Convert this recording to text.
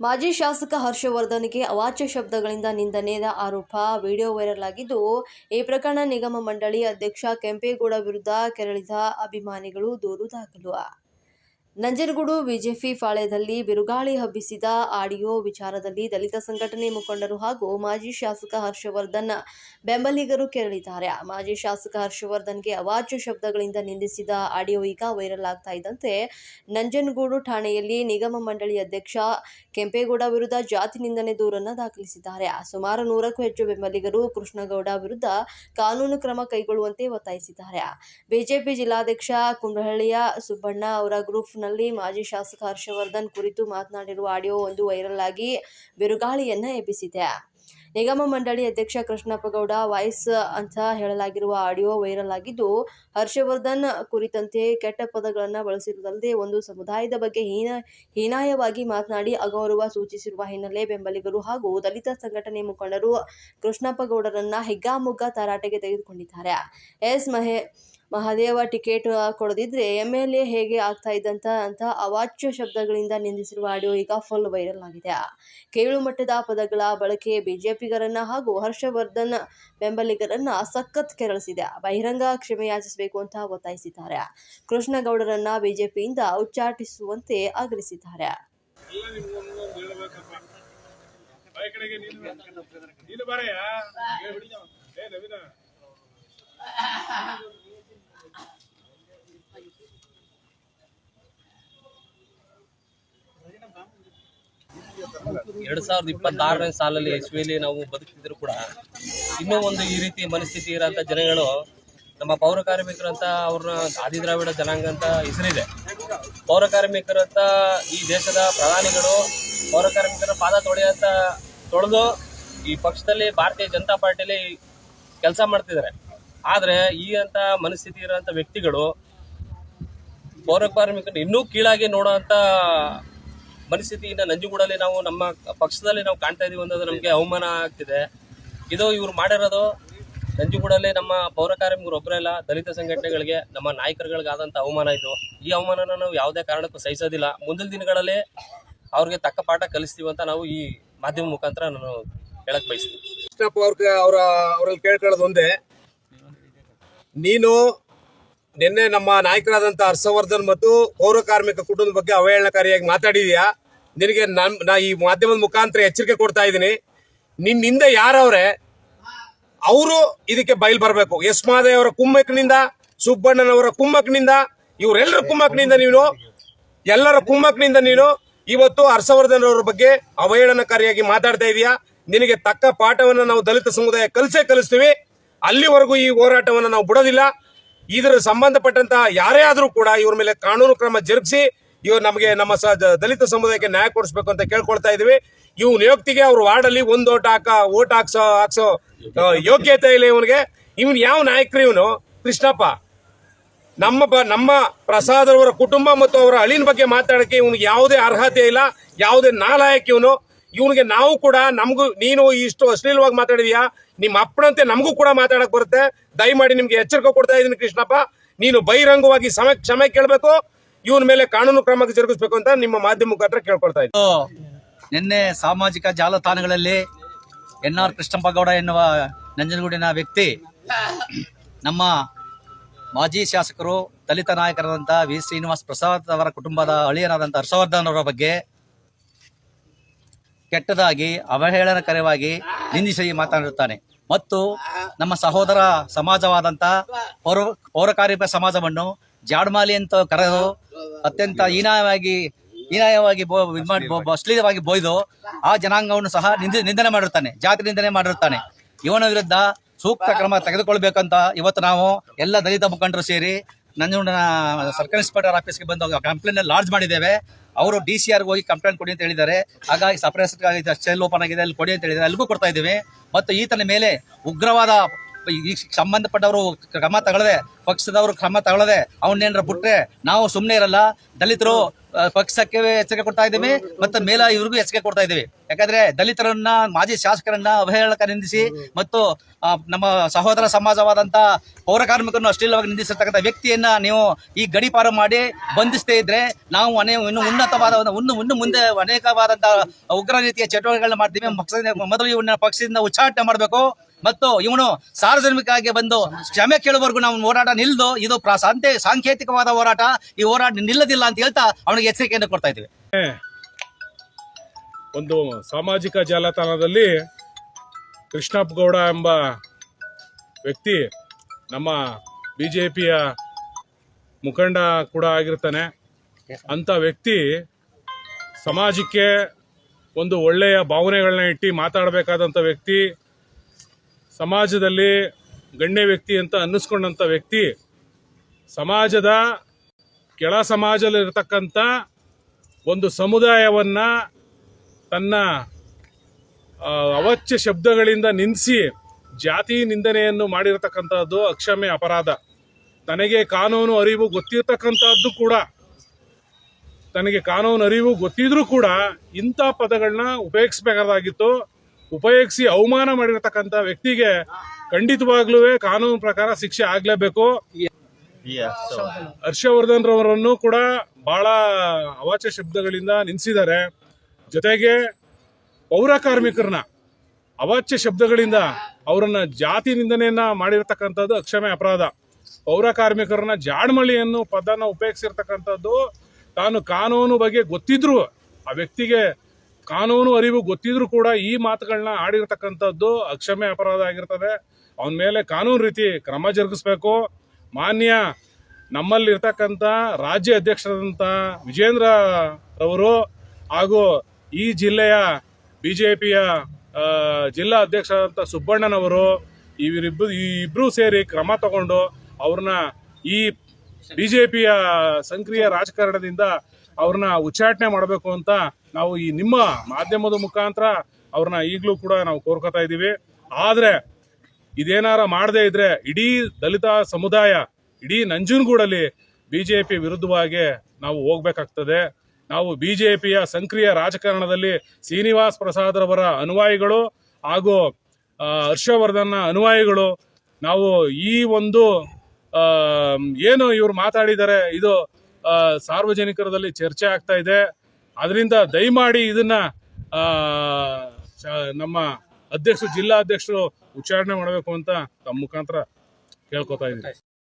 ಮಾಜಿ ಶಾಸಕ ಹರ್ಷವರ್ಧನ್ಗೆ ಅವಾಚ್ಯ ಶಬ್ದಗಳಿಂದ ನಿಂದನೆಯ ಆರೋಪ ವಿಡಿಯೋ ವೈರಲ್ ಆಗಿದ್ದು, ಈ ಪ್ರಕರಣ ನಿಗಮ ಮಂಡಳಿ ಅಧ್ಯಕ್ಷ ಕೆಂಪೇಗೌಡ ವಿರುದ್ಧ ಕೆರಳಿದ ಅಭಿಮಾನಿಗಳು ದೂರು ದಾಖಲು. ನಂಜನಗೂಡು ಬಿಜೆಪಿ ಪಾಳ್ಯದಲ್ಲಿ ಬಿರುಗಾಳಿ ಹಬ್ಬಿಸಿದ ಆಡಿಯೋ ವಿಚಾರದಲ್ಲಿ ದಲಿತ ಸಂಘಟನೆ ಮುಖಂಡರು ಹಾಗೂ ಮಾಜಿ ಶಾಸಕ ಹರ್ಷವರ್ಧನ್ ಬೆಂಬಲಿಗರು ಕೆರಳಿದ್ದಾರೆ. ಮಾಜಿ ಶಾಸಕ ಹರ್ಷವರ್ಧನ್ಗೆ ಅವಾಚ್ಯ ಶಬ್ದಗಳಿಂದ ನಿಂದಿಸಿದ ಆಡಿಯೋ ಈಗ ವೈರಲ್ ಆಗ್ತಾ ಇದ್ದಂತೆ ನಂಜನಗೂಡು ಠಾಣೆಯಲ್ಲಿ ನಿಗಮ ಮಂಡಳಿ ಅಧ್ಯಕ್ಷ ಕೆಂಪೇಗೌಡ ವಿರುದ್ಧ ಜಾತಿ ನಿಂದನೆ ದೂರನ್ನು ದಾಖಲಿಸಿದ್ದಾರೆ. ಸುಮಾರು 100ಕ್ಕೂ ಹೆಚ್ಚು ಬೆಂಬಲಿಗರು ಕೃಷ್ಣಗೌಡ ವಿರುದ್ಧ ಕಾನೂನು ಕ್ರಮ ಕೈಗೊಳ್ಳುವಂತೆ ಒತ್ತಾಯಿಸಿದ್ದಾರೆ. ಬಿಜೆಪಿ ಜಿಲ್ಲಾಧ್ಯಕ್ಷ ಕುಂಬ್ರಹಳ್ಳಿಯ ಸುಬ್ಬಣ್ಣ ಅವರ ಗ್ರೂಪ್ನಲ್ಲಿ ಮಾಜಿ ಶಾಸಕ ಹರ್ಷವರ್ಧನ್ ಕುರಿತು ಮಾತನಾಡಿರುವ ಆಡಿಯೋ ಒಂದು ವೈರಲ್ ಆಗಿ ಬಿರುಗಾಳಿಯನ್ನ ಎಬ್ಬಿಸಿದೆ. ನಿಗಮ ಮಂಡಳಿ ಅಧ್ಯಕ್ಷ ಕೃಷ್ಣಪ್ಪಗೌಡ ವಾಯ್ಸ್ ಅಂತ ಹೇಳಲಾಗಿರುವ ಆಡಿಯೋ ವೈರಲ್ ಆಗಿದ್ದು, ಹರ್ಷವರ್ಧನ್ ಕುರಿತಂತೆ ಕೆಟ್ಟ ಪದಗಳನ್ನು ಬಳಸಿರುವುದಲ್ಲದೆ ಒಂದು ಸಮುದಾಯದ ಬಗ್ಗೆ ಹೀನಾಯವಾಗಿ ಮಾತನಾಡಿ ಅಗೌರವ ಸೂಚಿಸಿರುವ ಹಿನ್ನೆಲೆ ಬೆಂಬಲಿಗರು ಹಾಗೂ ದಲಿತ ಸಂಘಟನೆ ಮುಖಂಡರು ಕೃಷ್ಣಪ್ಪಗೌಡರನ್ನ ಹಿಗ್ಗಾಮುಗ್ಗಾ ತರಾಟೆಗೆ ತೆಗೆದುಕೊಂಡಿದ್ದಾರೆ. ಮಹದೇವ ಟಿಕೆಟ್ ಕೊಡದಿದ್ರೆ ಎಂಎಲ್ಎ ಹೇಗೆ ಆಗ್ತಾ ಇದ್ದಂತ ಅಂತ ಅವಾಚ್ಯ ಶಬ್ದಗಳಿಂದ ನಿಂದಿಸಿರುವ ಆಡಿಯೋ ಈಗ ಫುಲ್ ವೈರಲ್ ಆಗಿದೆ. ಕೀಳು ಮಟ್ಟದ ಪದಗಳ ಬಳಕೆ ಬಿಜೆಪಿಗರನ್ನ ಹಾಗೂ ಹರ್ಷವರ್ಧನ್ ಬೆಂಬಲಿಗರನ್ನ ಸಖತ್ ಕೆರಳಿಸಿದೆ. ಬಹಿರಂಗ ಕ್ಷಮೆಯಾಚಿಸಬೇಕು ಅಂತ ಒತ್ತಾಯಿಸಿದ್ದಾರೆ. ಕೃಷ್ಣಗೌಡರನ್ನ ಬಿಜೆಪಿಯಿಂದ ಉಚ್ಚಾಟಿಸುವಂತೆ ಆಗ್ರಹಿಸಿದ್ದಾರೆ. ಎರಡ್ 2026ನೇ ಸಾಲಲ್ಲಿ ಇಸ್ವಿಯಲ್ಲಿ ನಾವು ಬದುಕಿದ್ರು ಕೂಡ ಇನ್ನೂ ಒಂದು ಈ ರೀತಿ ಮನಸ್ಥಿತಿ ಇರೋಂಥ ಜನಗಳು ನಮ್ಮ ಪೌರ ಕಾರ್ಮಿಕರಂತ ಅವ್ರನ್ನ ಆದಿ ದ್ರಾವಿಡ ಜನಾಂಗ ಅಂತ ಹೆಸರಿದೆ. ಪೌರ ಕಾರ್ಮಿಕರಂತ ಈ ದೇಶದ ಪ್ರಧಾನಿಗಳು ಪೌರ ಕಾರ್ಮಿಕರ ಪಾದ ತೊಳೆದು ಈ ಪಕ್ಷದಲ್ಲಿ ಭಾರತೀಯ ಜನತಾ ಪಾರ್ಟಿಯಲ್ಲಿ ಕೆಲಸ ಮಾಡ್ತಿದ್ದಾರೆ. ಆದ್ರೆ ಈ ಅಂತ ಮನಸ್ಥಿತಿ ಇರೋಂಥ ವ್ಯಕ್ತಿಗಳು ಪೌರ ಕಾರ್ಮಿಕರನ್ನ ಇನ್ನೂ ಕೀಳಾಗಿ ನೋಡುವಂತ ಮನಸ್ಥಿತಿಯಿಂದ ನಂಜನಗೂಡಲ್ಲಿ ನಾವು ನಮ್ಮ ಪಕ್ಷದಲ್ಲಿ ನಾವು ಕಾಣ್ತಾ ಇದೀವಿ ಅನ್ನೋದು ನಮಗೆ ಅವಮಾನ ಆಗ್ತಿದೆ. ಇದು ಇವ್ರು ಮಾಡಿರೋದು ನಂಜನಗೂಡಲ್ಲಿ ನಮ್ಮ ಪೌರ ಕಾರ್ಮಿಕರು ಒಬ್ಬರೇ ಇಲ್ಲ, ದಲಿತ ಸಂಘಟನೆಗಳಿಗೆ ನಮ್ಮ ನಾಯಕರುಗಳಿಗಾದಂಥ ಅವಮಾನ ಇದು. ಈ ಅವಮಾನನ ನಾವು ಯಾವುದೇ ಕಾರಣಕ್ಕೂ ಸಹಿಸೋದಿಲ್ಲ. ಮುಂದಿನ ದಿನಗಳಲ್ಲಿ ಅವ್ರಿಗೆ ತಕ್ಕ ಪಾಠ ಕಲಿಸ್ತೀವಿ ಅಂತ ನಾವು ಈ ಮಾಧ್ಯಮ ಮುಖಾಂತರ ನಾನು ಹೇಳಕ್ ಬಯಸ್ತೀನಿ. ಅವ್ರಲ್ಲಿ ಕೇಳ್ಕೊಳ್ಳೋದು ಒಂದೇ, ನೀನು ನಿನ್ನೆ ನಮ್ಮ ನಾಯಕರಾದಂಥ ಹರ್ಷವರ್ಧನ್ ಮತ್ತು ಪೌರ ಕಾರ್ಮಿಕ ಕುಟುಂಬದ ಬಗ್ಗೆ ಅವಹೇಳನಕಾರಿಯಾಗಿ ಮಾತಾಡಿದೀಯಾ. ನಿನಗೆ ನಾ ಈ ಮಾಧ್ಯಮದ ಮುಖಾಂತರ ಎಚ್ಚರಿಕೆ ಕೊಡ್ತಾ ಇದ್ದೀನಿ. ನಿನ್ನಿಂದ ಯಾರವ್ರೆ ಅವರು ಇದಕ್ಕೆ ಬಯಲು ಬರಬೇಕು. ಎಸ್ ಮಾದೇವ್ ಅವರ ಕುಮ್ಮಕ್ನಿಂದ, ಸುಬ್ಬಣ್ಣನವರ ಕುಮ್ಮಕ್ನಿಂದ, ಇವರೆಲ್ಲರ ಕುಮ್ಮಕ್ನಿಂದ ಎಲ್ಲರ ಕುಮ್ಮಕ್ನಿಂದ ನೀನು ಇವತ್ತು ಹರ್ಷವರ್ಧನ್ ಅವರ ಬಗ್ಗೆ ಅವಹೇಳನಕಾರಿಯಾಗಿ ಮಾತಾಡ್ತಾ ಇದೀಯಾ. ನಿನಗೆ ತಕ್ಕ ಪಾಠವನ್ನು ನಾವು ದಲಿತ ಸಮುದಾಯ ಕಲಿಸ್ತೀವಿ. ಅಲ್ಲಿವರೆಗೂ ಈ ಹೋರಾಟವನ್ನು ನಾವು ಬಿಡೋದಿಲ್ಲ. ಇದರ ಸಂಬಂಧಪಟ್ಟಂತ ಯಾರೇ ಆದ್ರೂ ಕೂಡ ಇವ್ರ ಮೇಲೆ ಕಾನೂನು ಕ್ರಮ ಜರುಗಿಸಿ ನಮಗೆ ನಮ್ಮ ದಲಿತ ಸಮುದಾಯಕ್ಕೆ ನ್ಯಾಯ ಕೊಡಿಸ್ಬೇಕು ಅಂತ ಕೇಳ್ಕೊಳ್ತಾ ಇದೀವಿ. ಇವ್ ನಿಯೋಕ್ತಿಗೆ ಅವ್ರ ವಾರ್ಡಲ್ಲಿ ಒಂದು ಓಟ್ ಹಾಕ್ಸೋ ಯೋಗ್ಯತೆ ಇಲ್ಲ ಇವನಿಗೆ. ಇವನ್ ಯಾವ ನಾಯಕರು ಇವನು? ಕೃಷ್ಣಪ್ಪ ನಮ್ಮ ಪ್ರಸಾದ್ ಅವರ ಕುಟುಂಬ ಮತ್ತು ಅವರ ಅಳಿನ ಬಗ್ಗೆ ಮಾತಾಡಕ್ಕೆ ಇವನಿಗೆ ಯಾವುದೇ ಅರ್ಹತೆ ಇಲ್ಲ, ಯಾವುದೇ ನಾಲಾಯಕ ಇವನು. ಇವನಿಗೆ ನಾವು ಕೂಡ ನೀನು ಇಷ್ಟು ಅಶ್ಲೀಲವಾಗಿ ಮಾತಾಡಿದ್ಯಾ, ನಿಮ್ಮ ಅಪ್ಪನಂತೆ ನಮಗೂ ಕೂಡ ಮಾತಾಡಕ್ ಬರುತ್ತೆ. ದಯಮಾಡಿ ನಿಮ್ಗೆ ಎಚ್ಚರಿಕೆ ಕೊಡ್ತಾ ಇದ್ದೀನಿ ಕೃಷ್ಣಪ್ಪ, ನೀನು ಬಹಿರಂಗವಾಗಿ ಕ್ಷಮೆ ಕೇಳಬೇಕು, ಇವನ ಮೇಲೆ ಕಾನೂನು ಕ್ರಮ ಜರುಗಿಸಬೇಕು ಅಂತ ನಿಮ್ಮ ಮಾಧ್ಯಮ ಮುಖಾಂತರ ಕೇಳ್ಕೊಳ್ತಾ ಇದ್ದೀನಿ. ನಿನ್ನೆ ಸಾಮಾಜಿಕ ಜಾಲತಾಣಗಳಲ್ಲಿ NR ಕೃಷ್ಣಪ್ಪಗೌಡ ಎನ್ನುವ ನಂಜನಗೂಡಿನ ವ್ಯಕ್ತಿ ನಮ್ಮ ಮಾಜಿ ಶಾಸಕರು ದಲಿತ ನಾಯಕರಾದಂಥ ವಿ ಶ್ರೀನಿವಾಸ್ ಪ್ರಸಾದ್ ಅವರ ಕುಟುಂಬದ ಅಳಿಯನಾದಂಥ ಹರ್ಷವರ್ಧನ್ ಅವರ ಬಗ್ಗೆ ಕೆಟ್ಟದಾಗಿ ಅವಹೇಳನಕರವಾಗಿ ನಿಂದಿಸಿ ಮಾತನಾಡುತ್ತಾನೆ ಮತ್ತು ನಮ್ಮ ಸಹೋದರ ಸಮಾಜವಾದಂಥ ಪೌರ ಕಾರ್ಮಿಕ ಸಮಾಜವನ್ನು ಜಾಡ್ಮಾಲಿ ಅಂತ ಕರೆದು ಅತ್ಯಂತ ಹೀನಾಯವಾಗಿ ಅಶ್ಲೀಲವಾಗಿ ಬೋಯ್ದು ಆ ಜನಾಂಗವನ್ನು ಸಹ ನಿಂದನೆ ಮಾಡಿರುತ್ತಾನೆ, ಜಾತಿ ನಿಂದನೆ ಮಾಡಿರುತ್ತಾನೆ. ಇವನ ವಿರುದ್ಧ ಸೂಕ್ತ ಕ್ರಮ ತೆಗೆದುಕೊಳ್ಬೇಕಂತ ಇವತ್ತು ನಾವು ಎಲ್ಲ ದಲಿತ ಮುಖಂಡರು ಸೇರಿ ನಂಜನಗೂಡಿನ ಸರ್ಕಲ್ ಇನ್ಸ್ಪೆಕ್ಟರ್ ಆಫೀಸ್ಗೆ ಬಂದು ಕಂಪ್ಲೇಂಟ್ ಲಾಡ್ಜ್ ಮಾಡಿದ್ದೇವೆ. ಅವರು DCR ಹೋಗಿ ಕಂಪ್ಲೇಂಟ್ ಕೊಡಿ ಅಂತ ಹೇಳಿದ್ದಾರೆ. ಹಾಗಾಗಿ ಸಪರೇಟ್ ಸೆಲ್ ಓಪನ್ ಆಗಿದೆ, ಅಲ್ಲಿ ಕೊಡಿ ಅಂತ ಹೇಳಿದ್ದಾರೆ, ಅಲ್ಲಿಗೂ ಕೊಡ್ತಾ ಇದ್ದೀವಿ. ಮತ್ತು ಈತನ ಮೇಲೆ ಉಗ್ರವಾದ ಈ ಸಂಬಂಧಪಟ್ಟವರು ಕ್ರಮ ತಗೊಳ್ಳದೆ, ಪಕ್ಷದವರು ಕ್ರಮ ತಗೊಳ್ಳದೆ ಅವನ್ನೇನಾರ ಬಿಟ್ರೆ ನಾವು ಸುಮ್ಮನೆ ಇರಲ್ಲ. ದಲಿತರು ಪಕ್ಷಕ್ಕೆ ಎಚ್ಚರಿಕೆ ಕೊಡ್ತಾ ಇದ್ದೇವೆ ಮತ್ತು ಮೇಲ ಇವ್ರಿಗೂ ಎಚ್ಚರಿಕೆ ಕೊಡ್ತಾ ಇದ್ದೇವೆ. ಯಾಕಂದ್ರೆ ದಲಿತರನ್ನ, ಮಾಜಿ ಶಾಸಕರನ್ನ ಅವಹೇಳಕ ನಿಂದಿಸಿ ಮತ್ತು ನಮ್ಮ ಸಹೋದರ ಸಮಾಜವಾದಂತ ಪೌರ ಕಾರ್ಮಿಕರನ್ನು ಅಶ್ಲೀಲವಾಗಿ ನಿಂದಿಸಿರ್ತಕ್ಕಂಥ ವ್ಯಕ್ತಿಯನ್ನ ನೀವು ಈ ಗಡೀಪಾರು ಮಾಡಿ ಬಂಧಿಸದೇ ಇದ್ರೆ ನಾವು ಇನ್ನು ಉನ್ನತವಾದ ಇನ್ನು ಮುಂದೆ ಅನೇಕವಾದಂತಹ ಉಗ್ರ ರೀತಿಯ ಚಟುವಟಿಕೆಗಳನ್ನ ಮಾಡ್ತೀವಿ. ಮೊದಲು ಇವನ್ನ ಪಕ್ಷದಿಂದ ಉಚ್ಚಾಟನೆ ಮಾಡಬೇಕು ಮತ್ತು ಇವನು ಸಾರ್ವಜನಿಕವಾಗಿ ಬಂದು ಕ್ಷಮೆ ಕೇಳುವವರೆಗೂ ನಾವು ಹೋರಾಟ ನಿಲ್ದು, ಇದು ಸಾಂಕೇತಿಕವಾದ ಹೋರಾಟ, ಈ ಹೋರಾಟ ನಿಲ್ಲದಿಲ್ಲ ಅಂತ ಹೇಳ್ತಾ ಅವನಿಗೆ ಎಚ್ಚರಿಕೆಯನ್ನು ಕೊಡ್ತಾ ಇದ್ದೀವಿ. ಒಂದು ಸಾಮಾಜಿಕ ಜಾಲತಾಣದಲ್ಲಿ ಕೃಷ್ಣಪ್ಪ ಗೌಡ ಎಂಬ ವ್ಯಕ್ತಿ ನಮ್ಮ ಬಿಜೆಪಿಯ ಮುಖಂಡ ಕೂಡ ಆಗಿರ್ತಾನೆ. ಅಂತ ವ್ಯಕ್ತಿ ಸಮಾಜಕ್ಕೆ ಒಂದು ಒಳ್ಳೆಯ ಭಾವನೆಗಳನ್ನ ಇಟ್ಟು ಮಾತಾಡಬೇಕಾದಂಥ ವ್ಯಕ್ತಿ, ಸಮಾಜದಲ್ಲಿ ಗಣ್ಯ ವ್ಯಕ್ತಿ ಅಂತ ಅನ್ನಿಸ್ಕೊಂಡಂಥ ವ್ಯಕ್ತಿ, ಸಮಾಜದ ಕೆಳ ಸಮಾಜದಲ್ಲಿರ್ತಕ್ಕಂಥ ಒಂದು ಸಮುದಾಯವನ್ನ ತನ್ನ ಅವಾಚ್ಯ ಶಬ್ದಗಳಿಂದ ನಿಂದಿಸಿ ಜಾತಿ ನಿಂದನೆಯನ್ನು ಮಾಡಿರತಕ್ಕಂಥದ್ದು ಅಕ್ಷಮ್ಯ ಅಪರಾಧ. ತನಗೆ ಕಾನೂನು ಅರಿವು ಗೊತ್ತಿರತಕ್ಕಂಥದ್ದು ಕೂಡ, ತನಗೆ ಕಾನೂನು ಅರಿವು ಗೊತ್ತಿದ್ರೂ ಕೂಡ ಇಂಥ ಪದಗಳನ್ನ ಉಪಯೋಗಿಸಬೇಕಾಗಿತ್ತು. ಉಪಯೋಗಿಸಿ ಅವಮಾನ ಮಾಡಿರತಕ್ಕಂಥ ವ್ಯಕ್ತಿಗೆ ಖಂಡಿತವಾಗ್ಲೂ ಕಾನೂನು ಪ್ರಕಾರ ಶಿಕ್ಷೆ ಆಗ್ಲೇಬೇಕು. ಹರ್ಷವರ್ಧನ್ ರವರನ್ನು ಕೂಡ ಬಹಳ ಅವಾಚ್ಯ ಶಬ್ದಗಳಿಂದ ನಿಂದಿಸಿದ್ದಾರೆ. ಜೊತೆಗೆ ಪೌರ ಕಾರ್ಮಿಕರನ್ನ ಅವಾಚ್ಯ ಶಬ್ದಗಳಿಂದ ಅವರನ್ನ ಜಾತಿ ನಿಂದನೆಯನ್ನ ಮಾಡಿರ್ತಕ್ಕಂಥದ್ದು ಅಕ್ಷಮ್ಯ ಅಪರಾಧ. ಪೌರ ಕಾರ್ಮಿಕರನ್ನ ಜಾಡ್ಮಳಿಯನ್ನು ಪದನ ಉಪಯೋಗಿಸಿರ್ತಕ್ಕಂಥದ್ದು, ತಾನು ಕಾನೂನು ಬಗ್ಗೆ ಗೊತ್ತಿದ್ರು, ಆ ವ್ಯಕ್ತಿಗೆ ಕಾನೂನು ಅರಿವು ಗೊತ್ತಿದ್ರು ಕೂಡ ಈ ಮಾತುಗಳನ್ನ ಆಡಿರ್ತಕ್ಕಂಥದ್ದು ಅಕ್ಷಮ್ಯ ಅಪರಾಧ ಆಗಿರ್ತದೆ. ಅವನ ಮೇಲೆ ಕಾನೂನು ರೀತಿ ಕ್ರಮ ಜರುಗಿಸ್ಬೇಕು. ಮಾನ್ಯ ನಮ್ಮಲ್ಲಿರ್ತಕ್ಕಂಥ ರಾಜ್ಯ ಅಧ್ಯಕ್ಷರಾದಂಥ ವಿಜೇಂದ್ರ ರವರು ಹಾಗೂ ಈ ಜಿಲ್ಲೆಯ ಬಿಜೆಪಿಯ ಜಿಲ್ಲಾ ಅಧ್ಯಕ್ಷರಾದಂಥ ಸುಬ್ಬಣ್ಣನವರು ಇಬ್ರು ಸೇರಿ ಕ್ರಮ ತಗೊಂಡು ಅವ್ರನ್ನ ಈ ಬಿಜೆಪಿಯ ಸಕ್ರಿಯ ರಾಜಕಾರಣದಿಂದ ಅವ್ರನ್ನ ಉಚ್ಚಾಟನೆ ಮಾಡಬೇಕು ಅಂತ ನಾವು ಈ ನಿಮ್ಮ ಮಾಧ್ಯಮದ ಮುಖಾಂತರ ಅವ್ರನ್ನ ಈಗಲೂ ಕೂಡ ನಾವು ಕೋರ್ಕೊತಾ ಇದ್ದೀವಿ. ಆದ್ರೆ ಇದೇನಾರ ಮಾಡದೇ ಇದ್ರೆ ಇಡೀ ದಲಿತ ಸಮುದಾಯ, ಇಡೀ ನಂಜನಗೂಡಲ್ಲಿ ಬಿಜೆಪಿ ವಿರುದ್ಧವಾಗಿ ನಾವು ಹೋಗ್ಬೇಕಾಗ್ತದೆ. ನಾವು ಬಿಜೆಪಿಯ ಸಕ್ರಿಯ ರಾಜಕಾರಣದಲ್ಲಿ ಶ್ರೀನಿವಾಸ್ ಪ್ರಸಾದ್ ರವರ ಅನುಯಾಯಿಗಳು ಹಾಗೂ ಹರ್ಷವರ್ಧನ್ ಅನುಯಾಯಿಗಳು ನಾವು ಈ ಒಂದು ಏನು ಇವ್ರು ಮಾತಾಡಿದ್ದಾರೆ ಇದು ಸಾರ್ವಜನಿಕರಲ್ಲಿ ಚರ್ಚೆ ಆಗ್ತಾ ಇದೆ. ಅದರಿಂದ ದಯಮಾಡಿ ಇದನ್ನ ನಮ್ಮ ಜಿಲ್ಲಾ ಅಧ್ಯಕ್ಷರು ಉಚ್ಚಾರಣೆ ಮಾಡಬೇಕು ಅಂತ ತಮ್ಮ ಮುಖಾಂತರ ಕೇಳ್ಕೊತಾ ಇದ್ದೀನಿ.